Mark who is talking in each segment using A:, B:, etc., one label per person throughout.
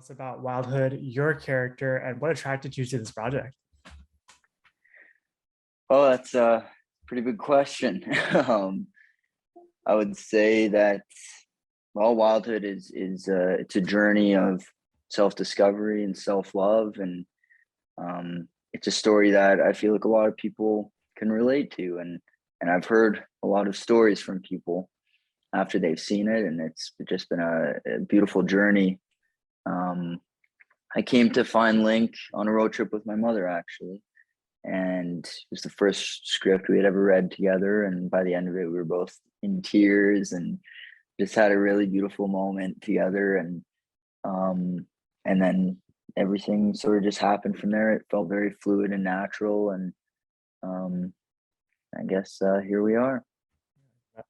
A: us about Wildhood, your character, and what attracted you to this project?
B: Oh, that's a pretty big question. um, I would say that Wildhood is it's a journey of self-discovery and self-love, and it's a story that I feel like a lot of people can relate to, and I've heard a lot of stories from people after they've seen it, and it's just been a beautiful journey. Um, I came to find Link on a road trip with my mother, actually, and it was the first script we had ever read together, and by the end of it we were both in tears and just had a really beautiful moment together, um and then everything sort of just happened from there. It felt very fluid and natural, and um I guess here we are.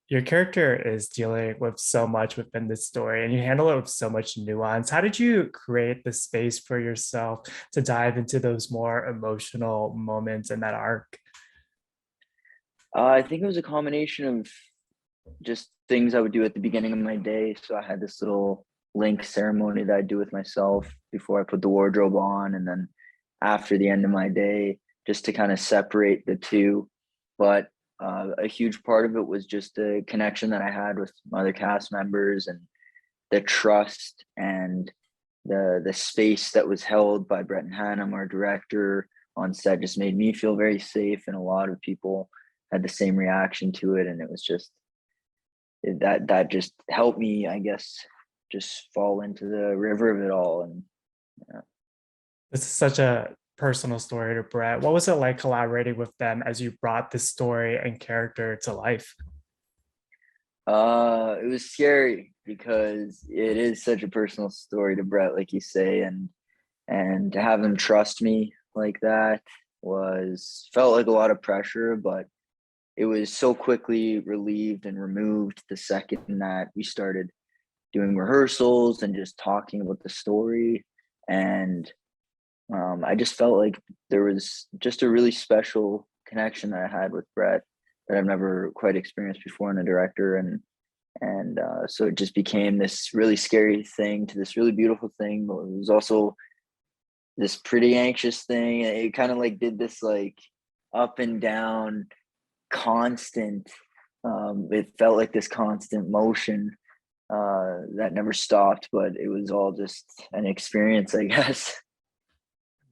A: Your character is dealing with so much within this story, and you handle it with so much nuance. How did you create the space for yourself to dive into those more emotional moments in that arc?
B: I think it was a combination of just things I would do at the beginning of my day. So I had this little link ceremony that I do with myself before I put the wardrobe on, and then after the end of my day, just to kind of separate the two. But a huge part of it was just the connection that I had with my other cast members, and the trust and the space that was held by Brett and Hannum, our director on set, just made me feel very safe, and a lot of people had the same reaction to it, and it was just that just helped me, I guess, just fall into the river of it all. And yeah.
A: This is such a personal story to Brett. What was it like collaborating with them as you brought this story and character to life?
B: It was scary because it is such a personal story to Brett, like you say, and to have him trust me like that was felt like a lot of pressure, but it was so quickly relieved and removed the second that we started doing rehearsals and just talking about the story. And I just felt like there was just a really special connection that I had with Brett that I've never quite experienced before in a director, and so it just became this really scary thing to this really beautiful thing, but it was also this pretty anxious thing. It kind of like did this like up and down constant. It felt like this constant motion that never stopped, but it was all just an experience, I guess.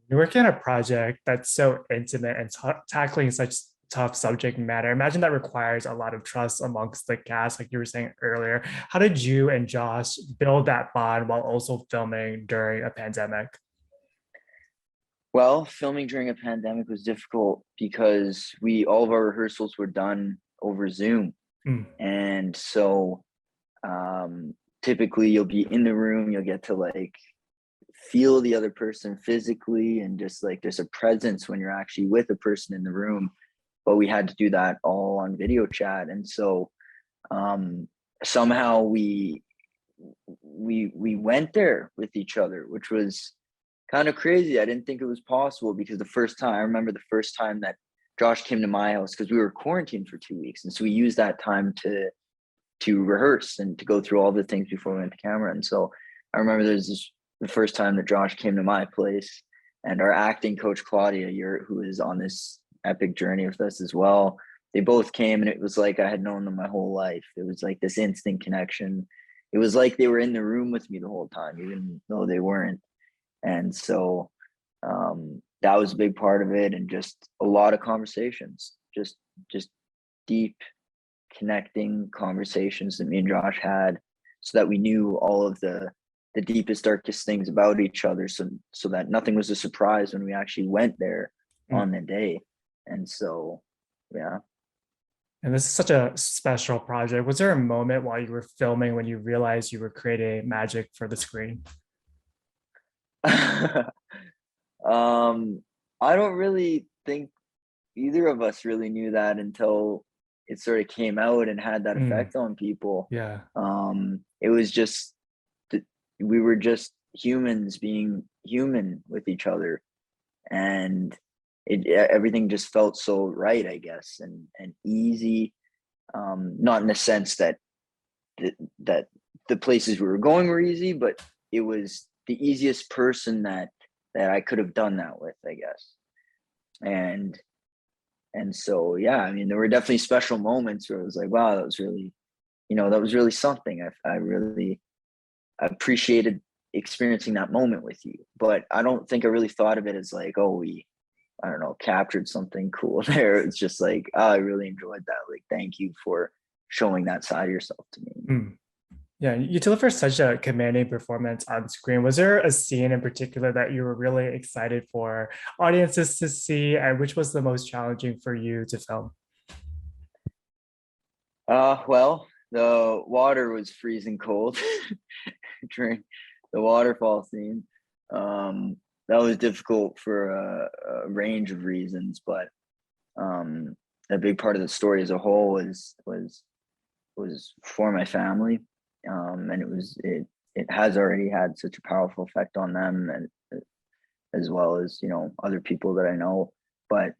A: You're working on a project that's so intimate and tackling such tough subject matter. Imagine that requires a lot of trust amongst the cast, like you were saying earlier. How did you and Josh build that bond while also filming during a pandemic?
B: Well, filming during a pandemic was difficult because we all of our rehearsals were done over Zoom,
A: Mm.
B: and so um, typically you'll be in the room, you'll get to like feel the other person physically, and just like there's a presence when you're actually with a person in the room. But we had to do that all on video chat, and so um, somehow we went there with each other, which was kind of crazy. I didn't think it was possible because I remember the first time that Josh came to my house, because we were quarantined for 2 weeks, and so we used that time to rehearse and to go through all the things before we went to camera. And so I remember the first time that Josh came to my place, and our acting coach Claudia, who is on this epic journey with us as well. They both came, and it was like I had known them my whole life. It was like this instant connection. It was like they were in the room with me the whole time, even though they weren't. And so that was a big part of it, and just a lot of conversations, just deep connecting conversations that me and Josh had, so that we knew all of the deepest, darkest things about each other, so that nothing was a surprise when we actually went there
A: Mm.
B: on the day. And so yeah.
A: And this is such a special project. Was there a moment while you were filming when you realized you were creating magic for the screen?
B: um I don't really think either of us really knew that until it sort of came out and had that
A: Mm.
B: effect on people.
A: Yeah.
B: It was just we were just humans being human with each other, and everything just felt so right, I guess, and easy. Not in the sense that that the places we were going were easy, but it was the easiest person that I could have done that with, I guess. And so yeah, I mean, there were definitely special moments where it was like, wow, that was really, that was really something. I really appreciated experiencing that moment with you. But I don't think I really thought of it as like, oh, I don't know, captured something cool there. It's just like, oh, I really enjoyed that. Like, thank you for showing that side of yourself to me.
A: Mm. Yeah, you deliver such a commanding performance on screen. Was there a scene in particular that you were really excited for audiences to see, and which was the most challenging for you to film?
B: Well, the water was freezing cold during the waterfall scene. That was difficult for a range of reasons, but a big part of the story as a whole was for my family, and it has already had such a powerful effect on them, and as well as other people that I know. But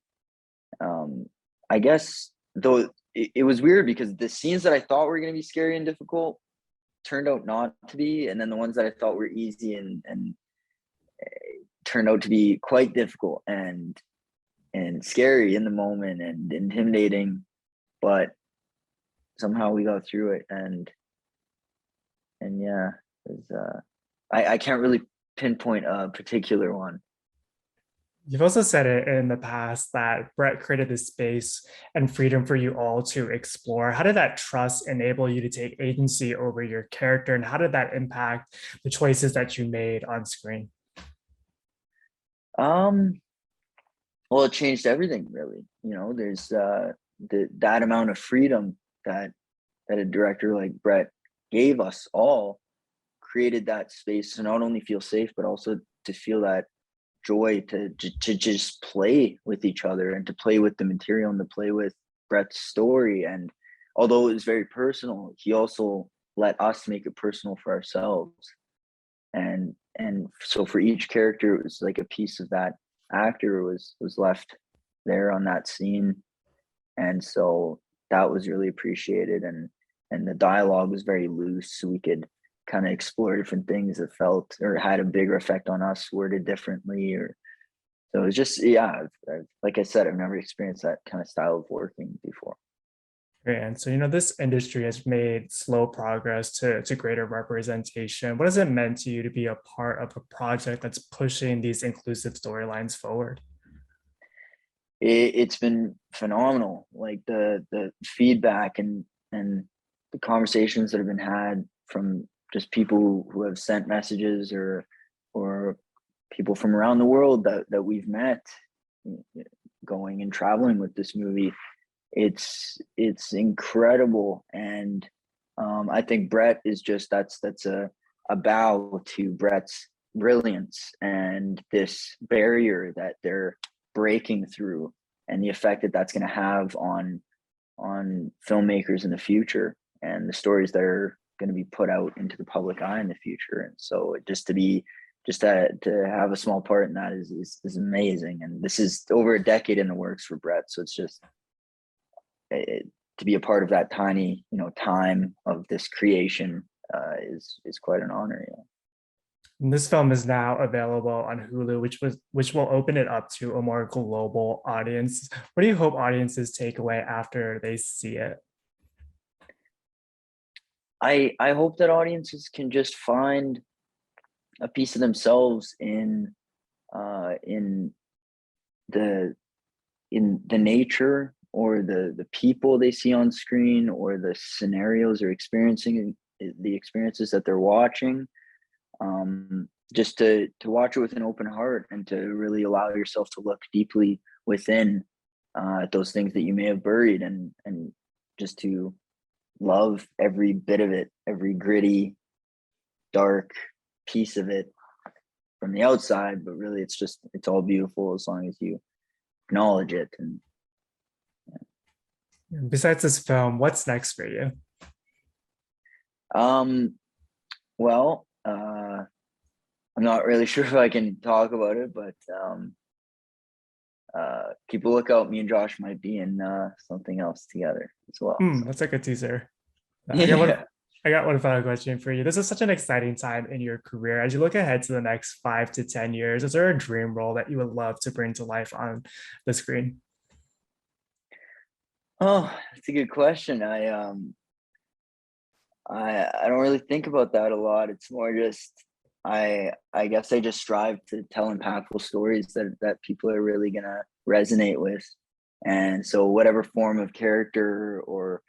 B: I guess though it was weird because the scenes that I thought were going to be scary and difficult turned out not to be, and then the ones that I thought were easy and turned out to be quite difficult and scary in the moment and intimidating, but somehow we got through it. And yeah, it was, I can't really pinpoint a particular one.
A: You've also said it in the past that Brett created this space and freedom for you all to explore. How did that trust enable you to take agency over your character, and how did that impact the choices that you made on screen?
B: um well, it changed everything, really. There's that amount of freedom that a director like Brett gave us all, created that space to not only feel safe but also to feel that joy to just play with each other and to play with the material and to play with Brett's story. And although it was very personal, he also let us make it personal for ourselves. And so for each character, it was like a piece of that actor was left there on that scene. And so that was really appreciated. And the dialogue was very loose, so we could kind of explore different things that felt or had a bigger effect on us, worded differently. Or so it was just, yeah, like I said, I've never experienced that kind of style of working before.
A: And so, this industry has made slow progress to greater representation. What has it meant to you to be a part of a project that's pushing these inclusive storylines forward?
B: It's been phenomenal. Like the feedback and the conversations that have been had from just people who have sent messages, or people from around the world that we've met going and traveling with this movie. It's incredible. And I think Brett is just that's a bow to Brett's brilliance and this barrier that they're breaking through, and the effect that that's going to have on filmmakers in the future and the stories that are going to be put out into the public eye in the future. And so just to have a small part in that is amazing. And this is over a decade in the works for Brett, so it's just to be a part of that tiny time of this creation is quite an honor. Yeah.
A: And this film is now available on Hulu, which will open it up to a more global audience. What do you hope audiences take away after they see it?
B: I hope that audiences can just find a piece of themselves in the nature, or the people they see on screen, or the scenarios they're experiencing, the experiences that they're watching. Just to watch it with an open heart, and to really allow yourself to look deeply within those things that you may have buried, and just to love every bit of it, every gritty, dark piece of it from the outside. But really, it's all beautiful as long as you acknowledge it. And
A: Besides this film, what's next for you?
B: Well, I'm not really sure if I can talk about it, but keep a lookout. Me and Josh might be in something else together as well. So.
A: That's like a teaser. Yeah,
B: Yeah.
A: I got one final question for you. This is such an exciting time in your career. As you look ahead to the next 5 to 10 years, is there a dream role that you would love to bring to life on the screen?
B: Oh, that's a good question. I don't really think about that a lot. It's more just I guess I just strive to tell impactful stories that people are really gonna resonate with. And so whatever form of character or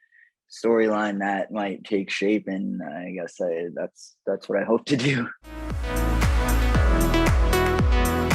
B: storyline that might take shape in, I guess that's what I hope to do.